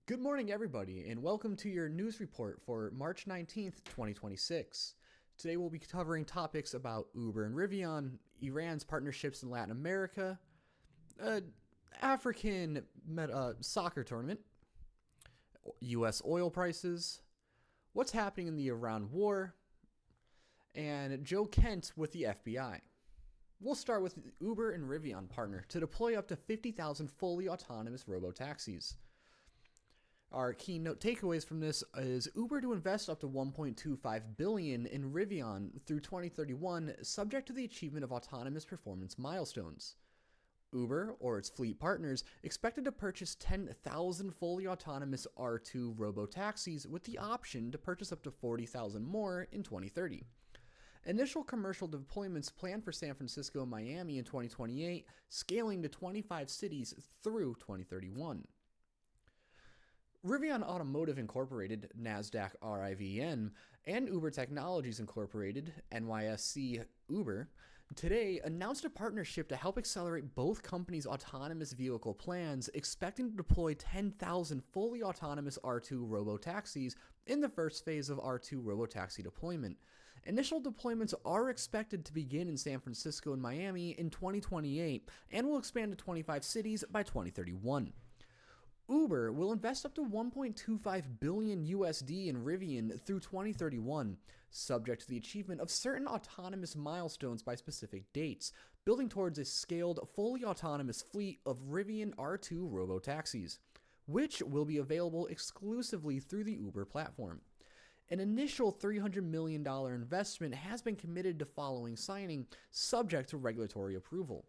Good morning, everybody, and welcome to your news report for March 19th, 2026. Today we'll be covering topics about Uber and Rivian, Iran's partnerships in Latin America, African soccer tournament, U.S. oil prices, what's happening in the Iran war, and Joe Kent with the FBI. We'll start with the Uber and Rivian partner to deploy up to 50,000 fully autonomous robo-taxis. Our keynote takeaways from this is Uber to invest up to $1.25 billion in Rivian through 2031, subject to the achievement of autonomous performance milestones. Uber, or its fleet partners, expected to purchase 10,000 fully autonomous R2 robo-taxis with the option to purchase up to 40,000 more in 2030. Initial commercial deployments planned for San Francisco and Miami in 2028, scaling to 25 cities through 2031. Rivian Automotive Incorporated, NASDAQ RIVN, and Uber Technologies Incorporated, NYSE Uber, today announced a partnership to help accelerate both companies' autonomous vehicle plans, expecting to deploy 10,000 fully autonomous R2 robo-taxis in the first phase of R2 robo-taxi deployment. Initial deployments are expected to begin in San Francisco and Miami in 2028 and will expand to 25 cities by 2031. Uber will invest up to $1.25 billion USD in Rivian through 2031, subject to the achievement of certain autonomous milestones by specific dates, building towards a scaled, fully autonomous fleet of Rivian R2 robo-taxis, which will be available exclusively through the Uber platform. An initial $300 million investment has been committed to following signing, subject to regulatory approval.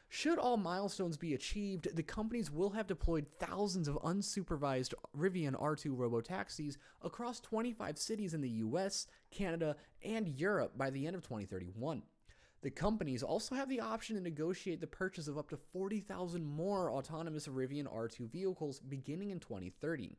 Should all milestones be achieved, the companies will have deployed thousands of unsupervised Rivian R2 robo-taxis across 25 cities in the US, Canada, and Europe by the end of 2031. The companies also have the option to negotiate the purchase of up to 40,000 more autonomous Rivian R2 vehicles beginning in 2030.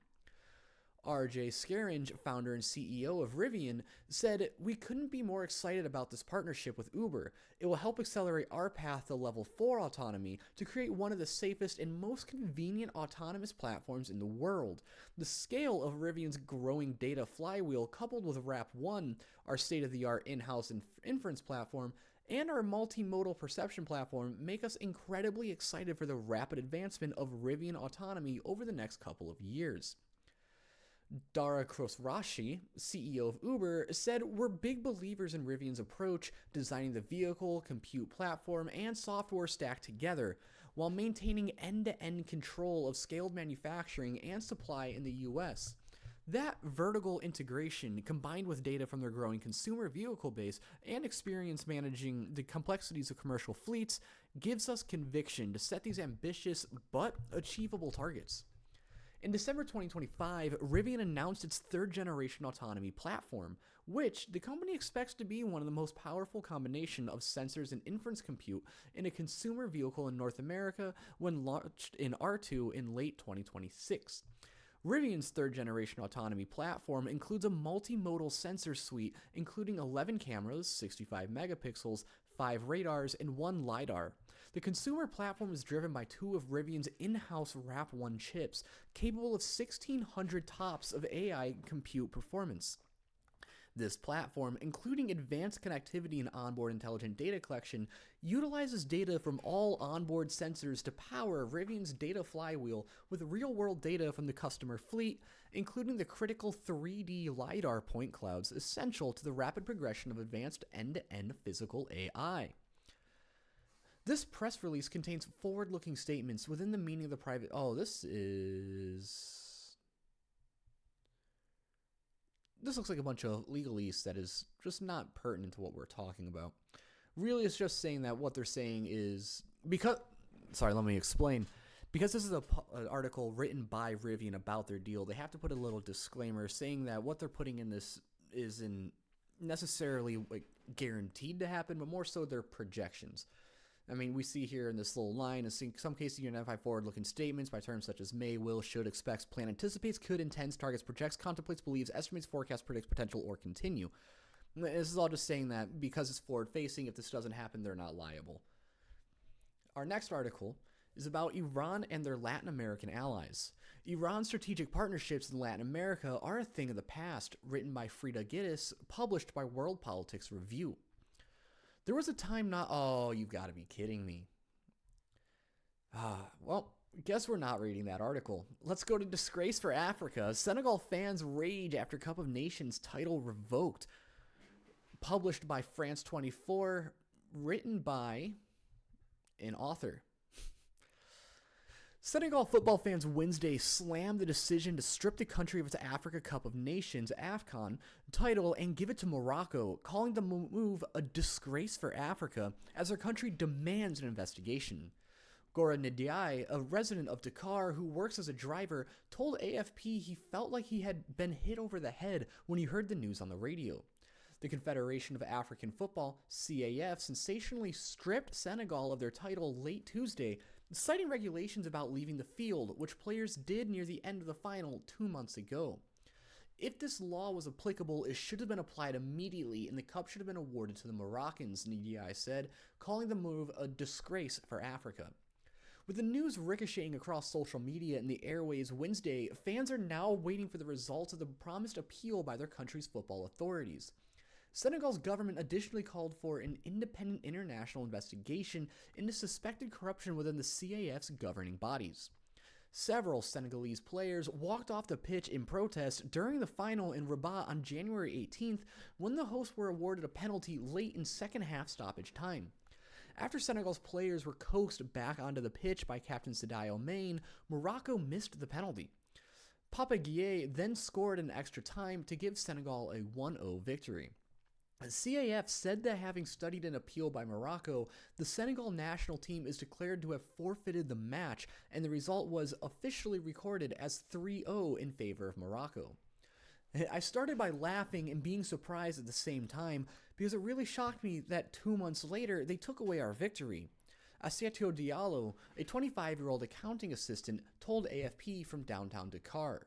RJ Scaringe, founder and CEO of Rivian, said, "We couldn't be more excited about this partnership with Uber. It will help accelerate our path to level 4 autonomy to create one of the safest and most convenient autonomous platforms in the world. The scale of Rivian's growing data flywheel, coupled with RAP1, our state-of-the-art in-house inference platform, and our multimodal perception platform make us incredibly excited for the rapid advancement of Rivian autonomy over the next couple of years." Dara Khosrowshahi, CEO of Uber, said, "We're big believers in Rivian's approach, designing the vehicle, compute platform, and software stack together, while maintaining end-to-end control of scaled manufacturing and supply in the US. That vertical integration, combined with data from their growing consumer vehicle base and experience managing the complexities of commercial fleets, gives us conviction to set these ambitious but achievable targets." In December 2025, Rivian announced its third-generation autonomy platform, which the company expects to be one of the most powerful combination of sensors and inference compute in a consumer vehicle in North America when launched in R2 in late 2026. Rivian's third-generation autonomy platform includes a multimodal sensor suite, including 11 cameras, 65 megapixels, 5 radars, and 1 LiDAR. The consumer platform is driven by 2 of Rivian's in-house RAP1 chips, capable of 1,600 TOPS of AI compute performance. This platform, including advanced connectivity and onboard intelligent data collection, utilizes data from all onboard sensors to power Rivian's data flywheel with real-world data from the customer fleet, including the critical 3D LiDAR point clouds essential to the rapid progression of advanced end-to-end physical AI. This press release contains forward-looking statements within the meaning of the private... This looks like a bunch of legalese that is just not pertinent to what we're talking about. Really, it's just saying that what they're saying is... let me explain. Because this is an article written by Rivian about their deal, they have to put a little disclaimer saying that what they're putting in this isn't necessarily guaranteed to happen, but more so their projections. I mean, we see here in this little line, in some cases you identify forward-looking statements by terms such as may, will, should, expects, plan, anticipates, could, intends, targets, projects, contemplates, believes, estimates, forecasts, predicts, potential, or continue. This is all just saying that because it's forward-facing, if this doesn't happen, they're not liable. Our next article is about Iran and their Latin American allies. Iran's strategic partnerships in Latin America are a thing of the past, written by Frida Gittes, published by World Politics Review. There was a time not... Oh, you've got to be kidding me. Well, guess we're not reading that article. Let's go to Disgrace for Africa. Senegal fans rage after Cup of Nations title revoked. Published by France 24, written by an author. Senegal football fans Wednesday slammed the decision to strip the country of its Africa Cup of Nations (AFCON) title and give it to Morocco, calling the move a disgrace for Africa as their country demands an investigation. Gora Ndiaye, a resident of Dakar who works as a driver, told AFP he felt like he had been hit over the head when he heard the news on the radio. The Confederation of African Football, CAF, sensationally stripped Senegal of their title late Tuesday, citing regulations about leaving the field, which players did near the end of the final 2 months ago. If this law was applicable, it should have been applied immediately, and the cup should have been awarded to the Moroccans, Ndiaye said, calling the move a disgrace for Africa. With the news ricocheting across social media and the airwaves Wednesday, fans are now waiting for the results of the promised appeal by their country's football authorities. Senegal's government additionally called for an independent international investigation into suspected corruption within the CAF's governing bodies. Several Senegalese players walked off the pitch in protest during the final in Rabat on January 18th when the hosts were awarded a penalty late in second half stoppage time. After Senegal's players were coaxed back onto the pitch by captain Sadio Mane, Morocco missed the penalty. Papa Gueye then scored in extra time to give Senegal a 1-0 victory. CAF said that having studied an appeal by Morocco, the Senegal national team is declared to have forfeited the match, and the result was officially recorded as 3-0 in favor of Morocco. I started by laughing and being surprised at the same time because it really shocked me that 2 months later they took away our victory. Assetio Diallo, a 25-year-old accounting assistant, told AFP from downtown Dakar.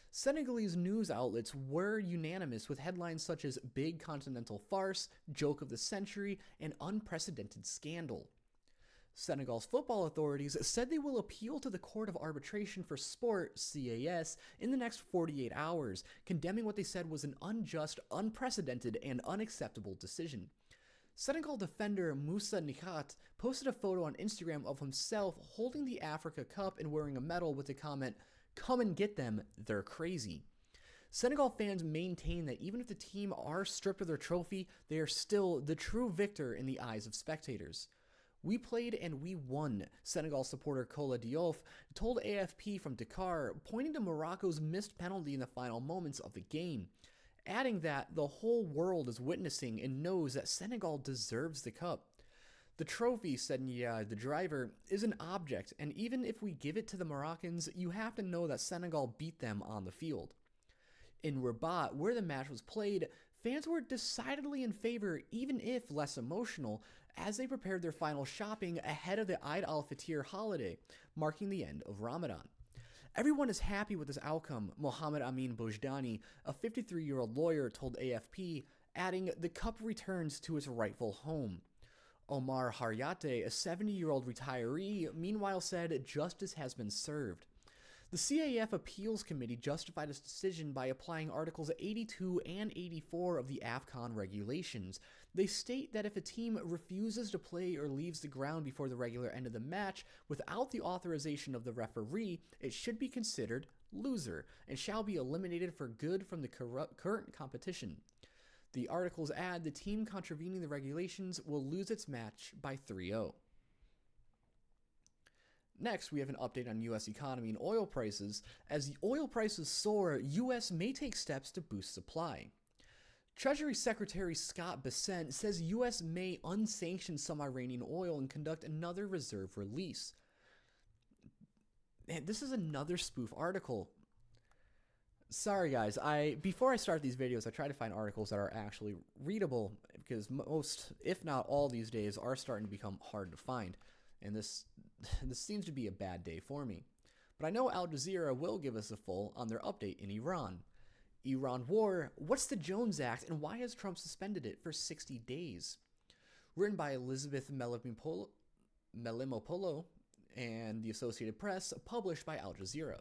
Senegalese news outlets were unanimous with headlines such as Big Continental Farce, Joke of the Century, and Unprecedented Scandal. Senegal's football authorities said they will appeal to the Court of Arbitration for Sport, CAS, in the next 48 hours, condemning what they said was an unjust, unprecedented, and unacceptable decision. Senegal defender Moussa Nikhat posted a photo on Instagram of himself holding the Africa Cup and wearing a medal with the comment, "Come and get them, they're crazy." Senegal fans maintain that even if the team are stripped of their trophy, they are still the true victor in the eyes of spectators. "We played and we won," Senegal supporter Kola Diouf told AFP from Dakar, pointing to Morocco's missed penalty in the final moments of the game, adding that the whole world is witnessing and knows that Senegal deserves the cup. "The trophy," said Nia, the driver, "is an object, and even if we give it to the Moroccans, you have to know that Senegal beat them on the field." In Rabat, where the match was played, fans were decidedly in favor, even if less emotional, as they prepared their final shopping ahead of the Eid al-Fitr holiday, marking the end of Ramadan. "Everyone is happy with this outcome," Mohamed Amin Bojdani, a 53-year-old lawyer, told AFP, adding, "The cup returns to its rightful home." Omar Haryate, a 70-year-old retiree, meanwhile said justice has been served. The CAF Appeals Committee justified its decision by applying Articles 82 and 84 of the AFCON regulations. They state that if a team refuses to play or leaves the ground before the regular end of the match without the authorization of the referee, it should be considered loser and shall be eliminated for good from the current competition. The articles add the team contravening the regulations will lose its match by 3-0. Next, we have an update on U.S. economy and oil prices. As the oil prices soar, U.S. may take steps to boost supply. Treasury Secretary Scott Bessent says U.S. may unsanction some Iranian oil and conduct another reserve release. And this is another spoof article. Sorry guys, before I start these videos, I try to find articles that are actually readable because most, if not all these days, are starting to become hard to find. And this seems to be a bad day for me. But I know Al Jazeera will give us a full on their update in Iran. Iran war, what's the Jones Act and why has Trump suspended it for 60 days? Written by Elizabeth Melimopolo, and the Associated Press, published by Al Jazeera.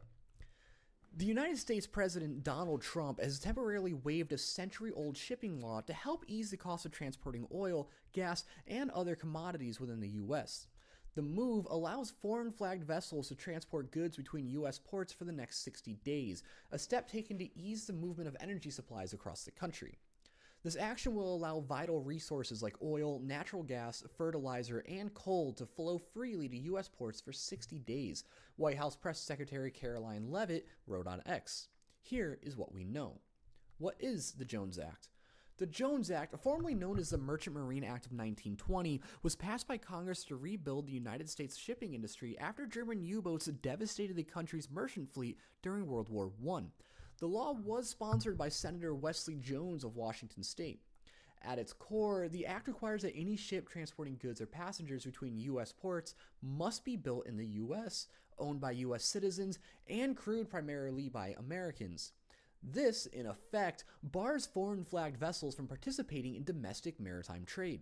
The United States President Donald Trump has temporarily waived a century-old shipping law to help ease the cost of transporting oil, gas, and other commodities within the U.S. The move allows foreign-flagged vessels to transport goods between U.S. ports for the next 60 days, a step taken to ease the movement of energy supplies across the country. This action will allow vital resources like oil, natural gas, fertilizer, and coal to flow freely to U.S. ports for 60 days, White House Press Secretary Caroline Leavitt wrote on X. Here is what we know. What is the Jones Act? The Jones Act, formerly known as the Merchant Marine Act of 1920, was passed by Congress to rebuild the United States shipping industry after German U-boats devastated the country's merchant fleet during World War I. The law was sponsored by Senator Wesley Jones of Washington State. At its core, the act requires that any ship transporting goods or passengers between U.S. ports must be built in the U.S., owned by U.S. citizens, and crewed primarily by Americans. This, in effect, bars foreign-flagged vessels from participating in domestic maritime trade.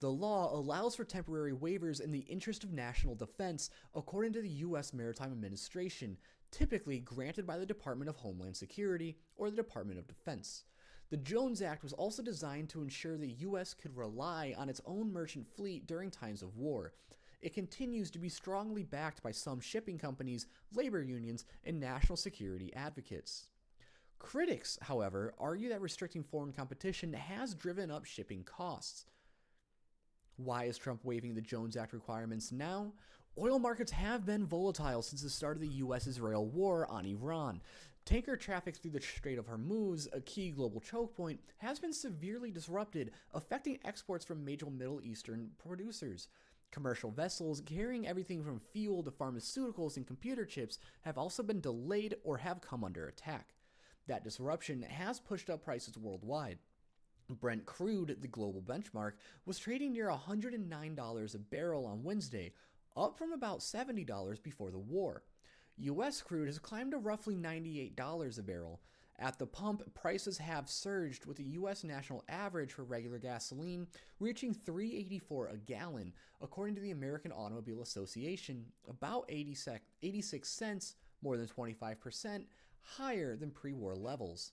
The law allows for temporary waivers in the interest of national defense, according to the U.S. Maritime Administration, typically granted by the Department of Homeland Security or the Department of Defense. The Jones Act was also designed to ensure the U.S. could rely on its own merchant fleet during times of war. It continues to be strongly backed by some shipping companies, labor unions, and national security advocates. Critics, however, argue that restricting foreign competition has driven up shipping costs. Why is Trump waiving the Jones Act requirements now? Oil markets have been volatile since the start of the U.S.-Israel war on Iran. Tanker traffic through the Strait of Hormuz, a key global choke point, has been severely disrupted, affecting exports from major Middle Eastern producers. Commercial vessels carrying everything from fuel to pharmaceuticals and computer chips have also been delayed or have come under attack. That disruption has pushed up prices worldwide. Brent crude, the global benchmark, was trading near $109 a barrel on Wednesday, up from about $70 before the war. U.S. crude has climbed to roughly $98 a barrel. At the pump, prices have surged, with the U.S. national average for regular gasoline reaching $3.84 a gallon, according to the American Automobile Association, about 86 cents, more than 25%, higher than pre-war levels.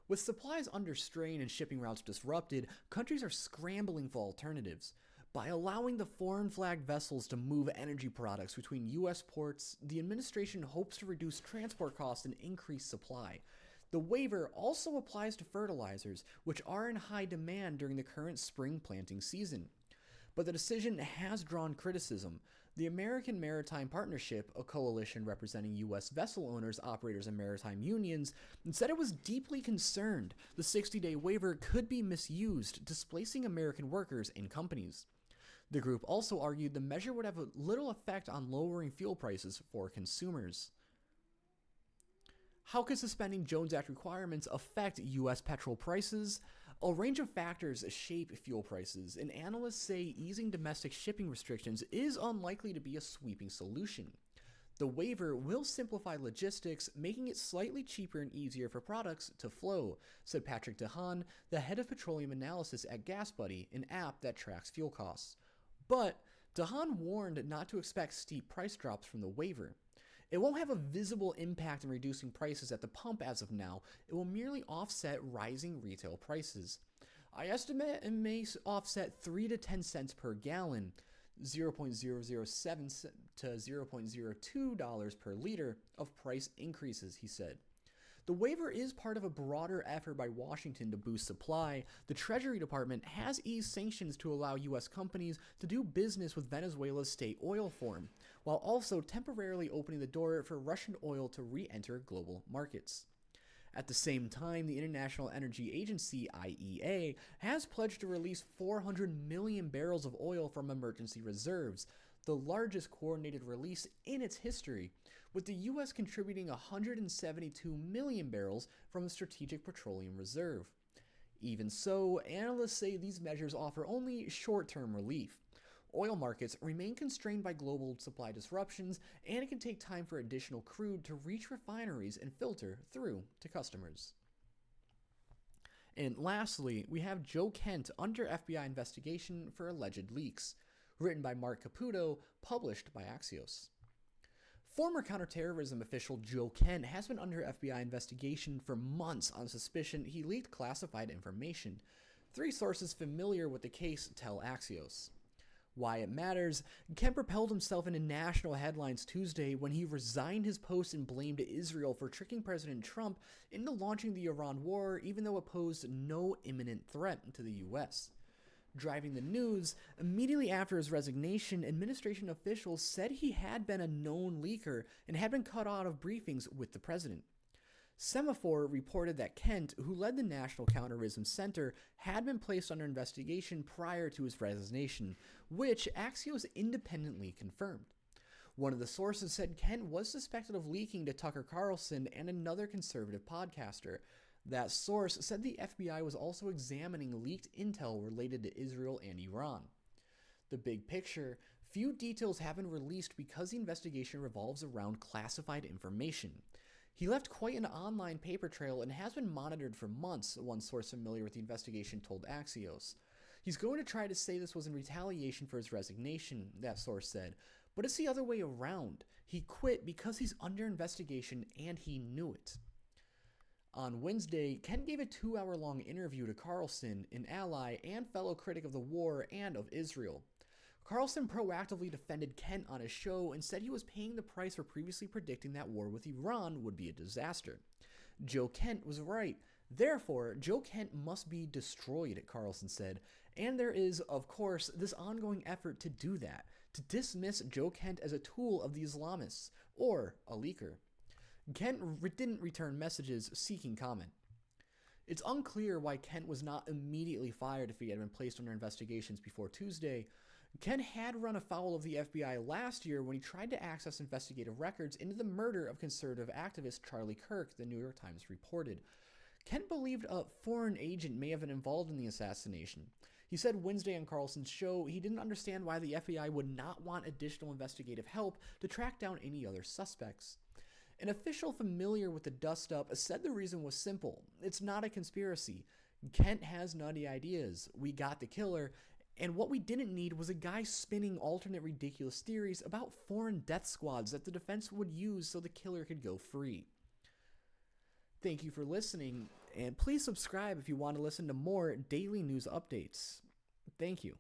With supplies under strain and shipping routes disrupted, countries are scrambling for alternatives. By allowing the foreign-flagged vessels to move energy products between U.S. ports, the administration hopes to reduce transport costs and increase supply. The waiver also applies to fertilizers, which are in high demand during the current spring planting season. But the decision has drawn criticism. The American Maritime Partnership, a coalition representing U.S. vessel owners, operators, and maritime unions, said it was deeply concerned the 60-day waiver could be misused, displacing American workers and companies. The group also argued the measure would have little effect on lowering fuel prices for consumers. How could suspending Jones Act requirements affect U.S. petrol prices? A range of factors shape fuel prices, and analysts say easing domestic shipping restrictions is unlikely to be a sweeping solution. The waiver will simplify logistics, making it slightly cheaper and easier for products to flow, said Patrick DeHaan, the head of petroleum analysis at GasBuddy, an app that tracks fuel costs. But DeHaan warned not to expect steep price drops from the waiver. It won't have a visible impact in reducing prices at the pump as of now. It will merely offset rising retail prices. I estimate it may offset 3 to 10 cents per gallon, $0.007 to $0.02 per liter of price increases, he said. The waiver is part of a broader effort by Washington to boost supply. The Treasury Department has eased sanctions to allow U.S. companies to do business with Venezuela's state oil firm, while also temporarily opening the door for Russian oil to re-enter global markets. At the same time, the International Energy Agency, IEA, has pledged to release 400 million barrels of oil from emergency reserves, the largest coordinated release in its history, with the U.S. contributing 172 million barrels from the Strategic Petroleum Reserve. Even so, analysts say these measures offer only short-term relief. Oil markets remain constrained by global supply disruptions, and it can take time for additional crude to reach refineries and filter through to customers. And lastly, we have Joe Kent under FBI investigation for alleged leaks. written by Mark Caputo, published by Axios. Former counterterrorism official Joe Kent has been under FBI investigation for months on suspicion he leaked classified information. 3 sources familiar with the case tell Axios. Why it matters, Kent propelled himself into national headlines Tuesday when he resigned his post and blamed Israel for tricking President Trump into launching the Iran war, even though it posed no imminent threat to the U.S. Driving the news, immediately after his resignation, administration officials said he had been a known leaker and had been cut out of briefings with the president. Semaphore reported that Kent, who led the National Counterterrorism Center, had been placed under investigation prior to his resignation, which Axios independently confirmed. One of the sources said Kent was suspected of leaking to Tucker Carlson and another conservative podcaster. That source said the FBI was also examining leaked intel related to Israel and Iran. The big picture, few details have been released because the investigation revolves around classified information. He left quite an online paper trail and has been monitored for months, one source familiar with the investigation told Axios. He's going to try to say this was in retaliation for his resignation, that source said, but it's the other way around. He quit because he's under investigation and he knew it. On Wednesday, Kent gave a 2-hour-long interview to Carlson, an ally and fellow critic of the war and of Israel. Carlson proactively defended Kent on his show and said he was paying the price for previously predicting that war with Iran would be a disaster. Joe Kent was right. Therefore, Joe Kent must be destroyed, Carlson said, and there is, of course, this ongoing effort to do that, to dismiss Joe Kent as a tool of the Islamists, or a leaker. Kent didn't return messages seeking comment. It's unclear why Kent was not immediately fired if he had been placed under investigations before Tuesday. Kent had run afoul of the FBI last year when he tried to access investigative records into the murder of conservative activist Charlie Kirk, the New York Times reported. Kent believed a foreign agent may have been involved in the assassination. He said Wednesday on Carlson's show he didn't understand why the FBI would not want additional investigative help to track down any other suspects. An official familiar with the dust-up said the reason was simple. It's not a conspiracy. Kent has nutty ideas. We got the killer. And what we didn't need was a guy spinning alternate ridiculous theories about foreign death squads that the defense would use so the killer could go free. Thank you for listening, and please subscribe if you want to listen to more daily news updates. Thank you.